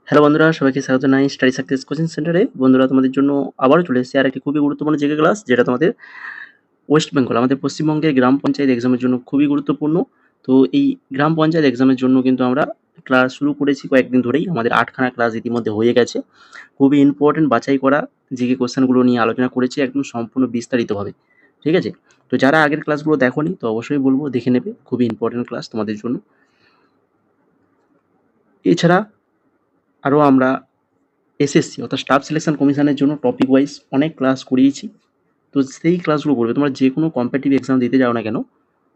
Hello বন্ধুরা, সবাইকে স্বাগত জানাই স্টাডি সাকসেস কোচিং সেন্টারে। বন্ধুরা, তোমাদের জন্য আবারও চলে এসেছি আর একটি খুবই গুরুত্বপূর্ণ জিকে ক্লাস, যেটা তোমাদের ওয়েস্ট বেঙ্গল, আমাদের পশ্চিমবঙ্গের গ্রাম পঞ্চায়েত এক্সামের জন্য খুবই গুরুত্বপূর্ণ। তো এই গ্রাম পঞ্চায়েত এক্সামের জন্য কিন্তু আমরা ক্লাস শুরু করেছি কয়েকদিন ধরেই। আমাদের 8খানা ক্লাস ইতিমধ্যে হয়ে গেছে। খুবই ইম্পর্টেন্ট বাছাই করা জিকে কোশ্চেনগুলো নিয়ে আলোচনা করেছি একদম সম্পূর্ণ বিস্তারিতভাবে। ঠিক আছে? তো যারা আগের ক্লাসগুলো দেখোনি, তো অবশ্যই বলবো দেখে নেবে। খুবই ইম্পর্টেন্ট ক্লাস তোমাদের জন্য। এছাড়া আরও আমরা এসএসসি অর্থাৎ স্টাফ সিলেকশন কমিশনের জন্য টপিক ওয়াইজ অনেক ক্লাস করিয়েছি। তো সেই ক্লাসগুলো করবে। তোমরা যে কোনো কম্পিটিটিভ এক্সাম দিতে যাও না কেন,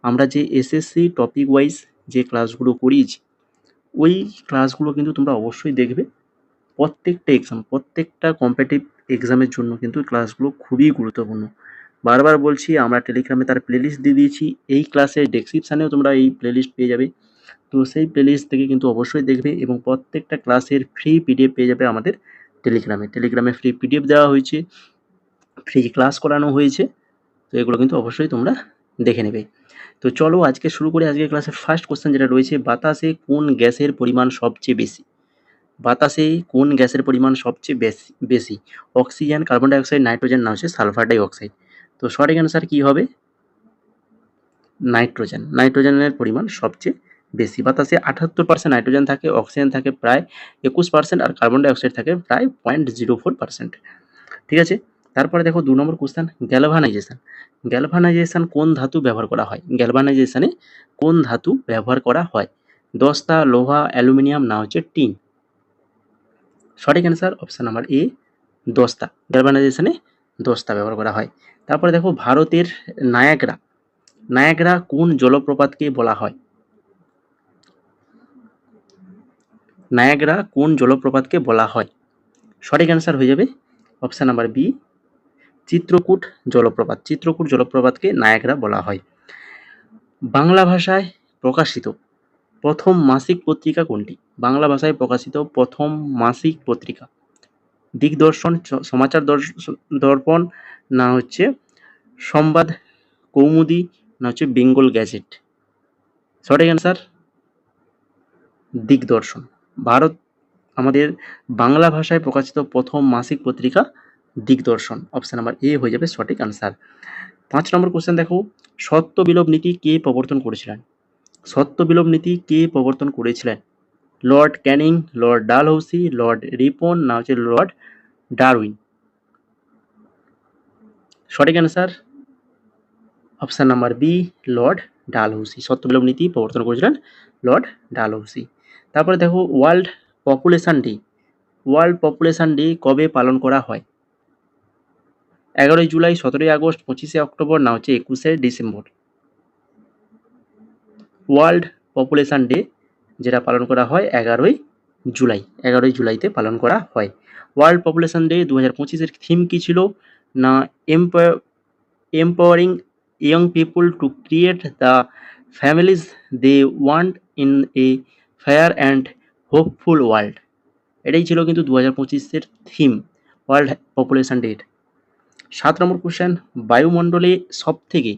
আমরা যে এসএসসি টপিক ওয়াইজ যে ক্লাসগুলো করিয়েছি, ওই ক্লাসগুলো কিন্তু তোমরা অবশ্যই দেখবে। প্রত্যেকটা এক্সাম, প্রত্যেকটা কম্পিটিটিভ এক্সামের জন্য কিন্তু ক্লাসগুলো খুবই গুরুত্বপূর্ণ। বারবার বলছি, আমরা টেলিগ্রামে তার প্লেলিস্ট দিয়ে দিয়েছি। এই ক্লাসের ডেসক্রিপশানেও তোমরা এই প্লেলিস্ট পেয়ে যাবে। তো সেই প্লেলিস্ট থেকে কিন্তু অবশ্যই দেখবে, এবং প্রত্যেকটা ক্লাসের ফ্রি পিডিএফ পেয়ে যাবে আমাদের টেলিগ্রামে ফ্রি পিডিএফ দেওয়া হয়েছে, ফ্রি ক্লাস করানো হয়েছে। তো এগুলো কিন্তু অবশ্যই তোমরা দেখে নেবে। তো চলো আজকে শুরু করে। আজকের ক্লাসের ফার্স্ট কোশ্চেন যেটা রয়েছে, বাতাসে কোন গ্যাসের পরিমাণ সবচেয়ে বেশি? বাতাসে কোন গ্যাসের পরিমাণ সবচেয়ে বেশি? অক্সিজেন, কার্বন ডাইঅক্সাইড, নাইট্রোজেন, না হচ্ছে সালফার ডাই অক্সাইড? তো সঠিক অ্যান্সার কি হবে? নাইট্রোজেন। নাইট্রোজেনের পরিমাণ সবচেয়ে বেশি। বাতাসে 78% নাইট্রোজেন থাকে, অক্সিজেন থাকে প্রায় 21%, আর কার্বন ডাইঅক্সাইড থাকে প্রায় 0.04%। ঠিক আছে? তারপরে দেখো 2 নম্বর কোশ্চেন, গ্যালভানাইজেশন। গ্যালভানাইজেশন কোন ধাতু ব্যবহার করা হয়? গ্যালভানাইজেশনে কোন ধাতু ব্যবহার করা হয়? দস্তা, লোহা, অ্যালুমিনিয়াম, না হচ্ছে টিন? সঠিক অ্যান্সার অপশন নাম্বার এ, দস্তা। গ্যালভানাইজেশনে দস্তা ব্যবহার করা হয়। তারপরে দেখো ভারতের নায়াগ্রা। নায়াগ্রা কোন জলপ্রপাতকে বলা হয়? নায়াগ্রা কোন জলপ্রপাতকে বলা হয়? সঠিক অ্যান্সার হয়ে যাবে অপশন নাম্বার বি, চিত্রকূট জলপ্রপাত। চিত্রকূট জলপ্রপাতকে নায়াগ্রা বলা হয়। বাংলা ভাষায় প্রকাশিত প্রথম মাসিক পত্রিকা কোনটি? বাংলা ভাষায় প্রকাশিত প্রথম মাসিক পত্রিকা? দিগদর্শন, সমাচার দর্পণ, না হচ্ছে সংবাদ কৌমুদি, না হচ্ছে বেঙ্গল গ্যাজেট? সঠিক অ্যান্সার দিগদর্শন। ভারত আমাদের বাংলা ভাষায় প্রকাশিত প্রথম মাসিক পত্রিকা দিগদর্শন। অপশন নাম্বার এ হয়ে যাবে সঠিক অ্যান্সার। 5 নম্বর কোশ্চেন দেখো, সত্য বিলোপ নীতি কে প্রবর্তন করেছিলেন? সত্য বিলোপ নীতি কে প্রবর্তন করেছিলেন? Lord Canning, Lord Dalhousie, Lord Ripon, না হচ্ছে লর্ড ডারউইন? সঠিক answer option number B, Lord Dalhousie. সত্য বিলোপ নীতি প্রবর্তন করেছিলেন লর্ড ডালহৌসি। তারপরে দেখো world population day. World population day কবে পালন করা হয়? 11ই জুলাই, 17ই আগস্ট, 25শে অক্টোবর, না হচ্ছে 21শে ডিসেম্বর? ওয়ার্ল্ড পপুলেশন ডে যেটা পালন করা হয় 11ই জুলাই। 11ই জুলাইতে পালন করা হয়। ওয়ার্ল্ড পপুলেশন ডে 2025-এর থিম কী ছিল? না empowering young people to create the families they want in a fair and hopeful world. এটাই ছিল কিন্তু 2025-এর থিম ওয়ার্ল্ড পপুলেশন ডের। 7 নম্বর কোশ্চেন, বায়ুমণ্ডলে সবথেকে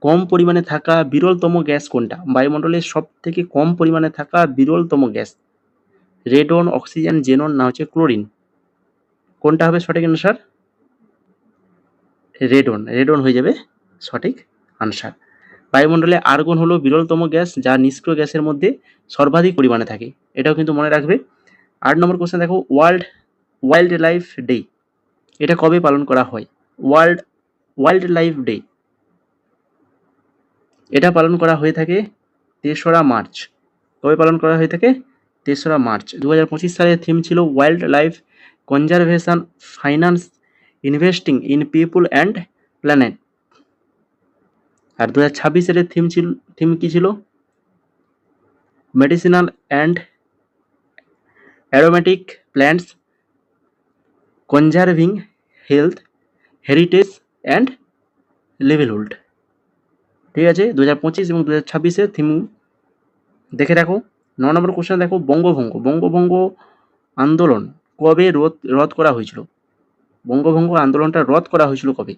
কম পরিমাণে থাকা বিরলতম গ্যাস কোনটা? বায়ুমণ্ডলে সবথেকে কম পরিমাণে থাকা বিরলতম গ্যাস? রেডন, অক্সিজেন, জেনন, না হচ্ছে ক্লোরিন? কোনটা হবে সঠিক অ্যান্সার? রেডন। রেডন হয়ে যাবে সঠিক আনসার। বায়ুমণ্ডলে আর্গন হলো বিরলতম গ্যাস, যা নিষ্ক্রিয় গ্যাসের মধ্যে সর্বাধিক পরিমাণে থাকে। এটাও কিন্তু মনে রাখবে। 8 নম্বর কোশ্চেন দেখো, ওয়াইল্ড লাইফ ডে এটা কবে পালন করা হয়? ওয়াইল্ড লাইফ ডে এটা পালন করা হয়ে থাকে 3রা মার্চ। কবে পালন করা হয়ে থাকে? 3রা মার্চ। 2025 সালের থিম ছিল wildlife conservation, finance, investing in people and planet. আর 2026 সালের থিম কি ছিল? Medicinal and aromatic plants, conserving health, heritage and livelihood. ঠিক আছে? 2025 এবং 2026-এর থিম দেখে রাখো। 9 নম্বর কোশ্চেন দেখো, বঙ্গভঙ্গ আন্দোলন কবে রদ করা হয়েছিল? বঙ্গভঙ্গ আন্দোলনটা রদ করা হয়েছিল কবে?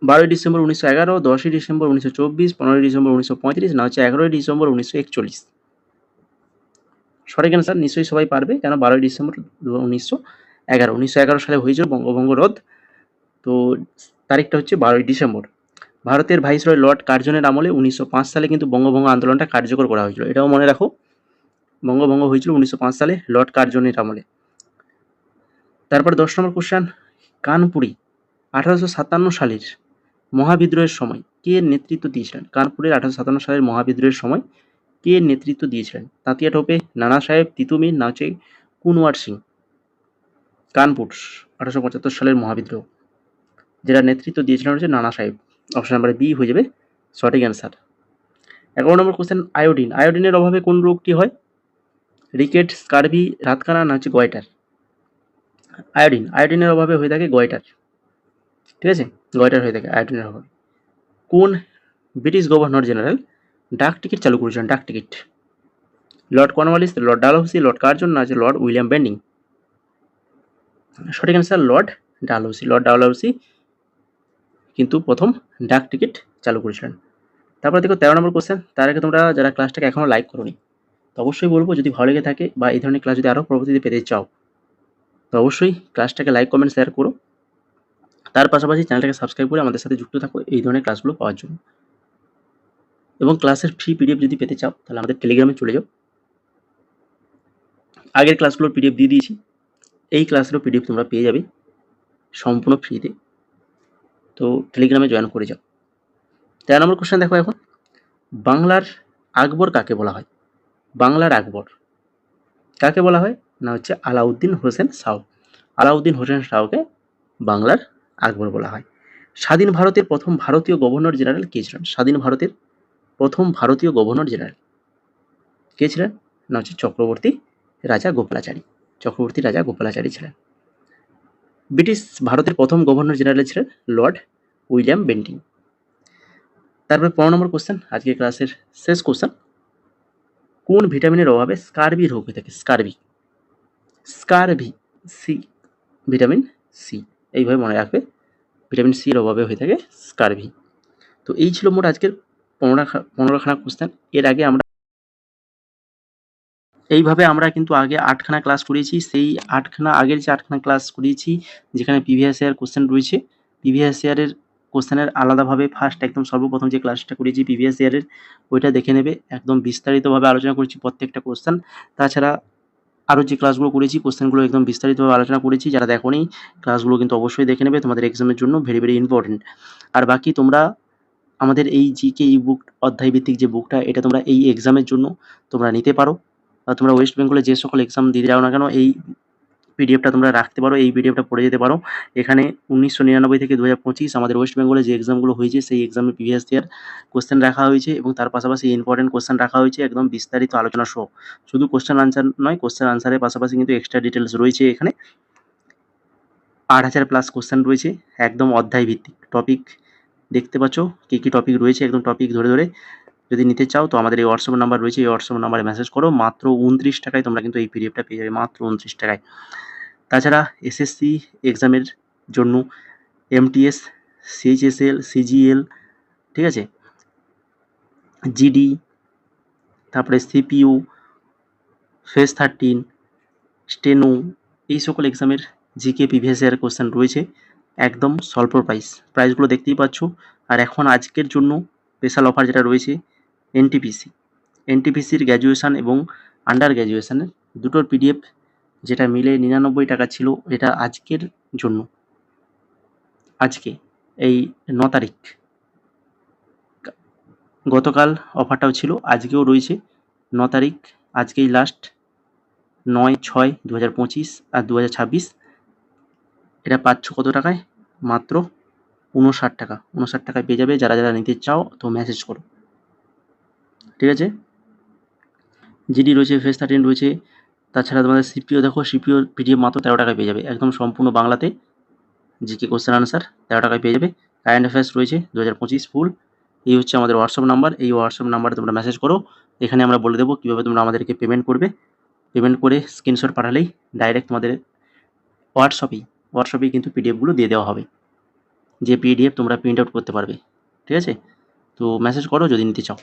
12ই ডিসেম্বর 1911, 10ই ডিসেম্বর 1924, 15ই ডিসেম্বর 1935, না হচ্ছে 11ই ডিসেম্বর 1941? সঠিক অ্যান্সার নিশ্চয়ই সবাই পারবে, কেন 12ই ডিসেম্বর 1911 সালে হয়েছিল বঙ্গভঙ্গ রদ। তো তারিখটা হচ্ছে 12ই ডিসেম্বর। ভারতের ভাইসরয় লর্ড কার্জনের আমলে 1905 সালে কিন্তু বঙ্গভঙ্গ আন্দোলনটা কার্যকর করা হয়েছিল, এটাও মনে রাখো। বঙ্গভঙ্গ হয়েছিল 1905 সালে লর্ড কার্জনের আমলে। তারপর 10 নম্বর কোশ্চেন, কানপুরি 1857 সালের মহাবিদ্রোহের সময় কে নেতৃত্ব দিয়েছিলেন? কানপুরের 1857 সালের মহাবিদ্রোহের সময় কে নেতৃত্ব দিয়েছিলেন? তাঁতিয়া টোপে, নানা সাহেব, তিতুমির, না হচ্ছে কুনওয়ার সিং? কানপুর 1875 সালের মহাবিদ্রোহ, যেটা নেতৃত্ব দিয়েছিলেন হচ্ছে নানা সাহেব। অপশন নাম্বার বি হয়ে যাবে সঠিক অ্যান্সার। 11 নম্বর কোশ্চেন, আয়োডিন, আয়োডিনের অভাবে কোন রোগটি হয়? রিকেট, স্কারভি, রাতকানা, না হচ্ছে গয়টার? আয়োডিনের অভাবে হয়ে থাকে গয়টার, ঠিক আছে, গয়টার হয়ে থাকে আয়োডিনের অভাবে। কোন ব্রিটিশ গভর্নর জেনারেল ডাক টিকিট চালু করেছিলেন? ডাক ticket, Lord Cornwallis, Lord Dalhousie, Lord Curzon, না আছে লর্ড উইলিয়াম বেন্ডিং? সঠিক answer Lord Dalhousie. Lord Dalhousie কিন্তু প্রথম ডাক টিকিট চালু করেছিলেন। তারপর দেখো 13 নম্বর কোশ্চেন, তার আগে তোমরা যারা ক্লাসটাকে এখনো লাইক করোনি, তো অবশ্যই বলবো যদি ভালো লেগে থাকে বা এই ধরনের ক্লাস যদি আরও পরবর্তীতে পেতে চাও, তো অবশ্যই ক্লাসটাকে লাইক, কমেন্ট, শেয়ার করো। তার পাশাপাশি চ্যানেলটাকে সাবস্ক্রাইব করে আমাদের সাথে যুক্ত থাকো এই ধরনের ক্লাসগুলো পাওয়ার জন্য। এবং ক্লাসের ফ্রি পিডিএফ যদি পেতে চাও তাহলে আমাদের টেলিগ্রামে চলে যাও, আগের ক্লাসগুলোর পিডিএফ দিয়ে দিয়েছি, এই ক্লাসেরও পিডিএফ তোমরা পেয়ে যাবে সম্পূর্ণ ফ্রিতে, তো টেলিগ্রামে জয়েন করে যাও। 13 নম্বর কোশ্চেন দেখো এখন, বাংলার আকবর কাকে বলা হয়? বাংলার আকবর কাকে বলা হয়? না হচ্ছে আলাউদ্দিন হোসেন শাহ। আলাউদ্দিন হোসেন শাহকে বাংলার আকবর বলা হয়। স্বাধীন ভারতের প্রথম ভারতীয় গভর্নর জেনারেল কে ছিলেন? স্বাধীন ভারতের প্রথম ভারতীয় গভর্নর জেনারেল কে ছিলেন? না হচ্ছে চক্রবর্তী রাজা গোপালাচারী। চক্রবর্তী রাজা গোপালাচারী ছিলেন। ব্রিটিশ ভারতের প্রথম গভর্নর জেনারেল ছিলেন লর্ড উইলিয়াম বেন্টিং। তারপরে 15 নম্বর কোশ্চেন, আজকে ক্লাসের শেষ কোশ্চেন, কোন ভিটামিনের অভাবে স্কারভি রোগ হয়ে থাকে? Scurvy, scurvy, C, vitamin C, এইভাবে মনে রাখবে, ভিটামিন সি এর অভাবে হয়ে থাকে স্কারভি। তো এই ছিল মোট আজকের 15খানা কোশ্চেন। এর আগে আমরা এইভাবে আমরা কিন্তু আগে 8খানা ক্লাস করিয়েছি, সেই 8খানা আগের যে 8খানা ক্লাস করিয়েছি যেখানে প্রিভিয়াস ইয়ার কোশ্চেন রয়েছে, প্রিভিয়াস ইয়ারের কোশ্চেনের আলাদাভাবে ফার্স্ট একদম সর্বপ্রথম যে ক্লাসটা করিয়েছি প্রিভিয়াস ইয়ারের, ওইটা দেখে নেবে, একদম বিস্তারিতভাবে আলোচনা করেছি প্রত্যেকটা কোশ্চেন। তাছাড়া আরও যে ক্লাসগুলো করেছি কোশ্চেনগুলো একদম বিস্তারিতভাবে আলোচনা করেছি, যারা দেখোনি ক্লাসগুলো কিন্তু অবশ্যই দেখে নেবে, তোমাদের এক্সামের জন্য ভেরি ভেরি ইম্পর্টেন্ট। আর বাকি তোমরা আমাদের এই জিকে ই বুক অধ্যায়ভিত্তিক যে বুকটা, এটা তোমরা এই এক্সামের জন্য তোমরা নিতে পারো। তোমরা ওয়েস্ট বেঙ্গলে যে সকল এক্সাম দিতে যাও না কেন এই পিডিএফটা তোমরা রাখতে পারো, এই পিডিএফটা পড়ে যেতে পারো। এখানে 1999 থেকে 2025 আমাদের ওয়েস্ট বেঙ্গলে যে এক্সামগুলো হয়েছে সেই এক্সামের প্রিভিয়াস ইয়ার কোশ্চেন রাখা হয়েছে এবং তার পাশাপাশি ইম্পর্টেন্ট কোশ্চেন রাখা হয়েছে একদম বিস্তারিত আলোচনা সহ। শুধু কোশ্চেন আনসার নয়, কোশ্চেন আনসারের পাশাপাশি কিন্তু এক্সট্রা ডিটেলস রয়েছে। এখানে 8000 প্লাস কোশ্চেন রয়েছে, একদম অধ্যায় ভিত্তিক টপিক দেখতে পাচ্ছ কী কী টপিক রয়েছে, একদম টপিক ধরে ধরে। যদি নিতে চাও তো আমাদের এই হোয়াটসঅ্যাপ নাম্বার রয়েছে, এই হোয়াটসঅ্যাপ নাম্বারে মেসেজ করো, মাত্র 29 টাকায় তোমরা কিন্তু এই পিডিএফটা পেয়ে যাবে, মাত্র 29 টাকায়। তাছাড়া এসএসসি এক্সামের জন্য এমটিএস, সিএইচএসএল, সিজিএল, ঠিক আছে, জিডি, তারপরে সিপিইউ, ফেজ 13, স্টেনো, এই সকল এক্সামের জিকে প্রিভিয়াস ইয়ার কোশ্চেন রয়েছে একদম স্বল্প প্রাইসগুলো দেখতেই পাচ্ছ। আর এখন আজকের জন্য স্পেশাল অফার যেটা রয়েছে, এনটিপিসির গ্র্যাজুয়েশান এবং আন্ডার গ্র্যাজুয়েশানের দুটোর পিডিএফ যেটা মিলে 99 টাকা ছিল, এটা আজকের জন্য, আজকে এই 9 তারিখ, গতকাল অফারটাও ছিল, আজকেও রয়েছে 9 তারিখ, আজকেই লাস্ট, 9/6/2025 আর 2026। এটা পাচ্ছ কত টাকায়? মাত্র 59 টাকা। 59 টাকায় পেয়ে যাবে, যারা যারা নিতে চাও তো মেসেজ করো, ঠিক আছে। জিডি রয়েছে, ফেজ 13 রয়েছে, তাছাড়া তোমাদের সিপিও দেখো, সিপিওর পিডিএফ মাত্র 13 টাকায় পেয়ে যাবে, একদম সম্পূর্ণ বাংলাতে জিকে কোশ্চেন আনসার 13 টাকায় পেয়ে যাবে। কারেন্ট অ্যাফেয়ার্স রয়েছে 2025 ফুল। এই হচ্ছে আমাদের হোয়াটসঅ্যাপ নাম্বার, এই হোয়াটসঅ্যাপ নাম্বারে তোমরা মেসেজ করো, এখানে আমরা বলে দেবো কীভাবে তোমরা আমাদেরকে পেমেন্ট করবে। পেমেন্ট করে স্ক্রিনশট পাঠালেই ডাইরেক্ট তোমাদের হোয়াটসঅ্যাপেই কিন্তু পিডিএফগুলো দিয়ে দেওয়া হবে, যে পিডিএফ তোমরা প্রিন্ট আউট করতে পারবে, ঠিক আছে। তো মেসেজ করো যদি নিতে চাও।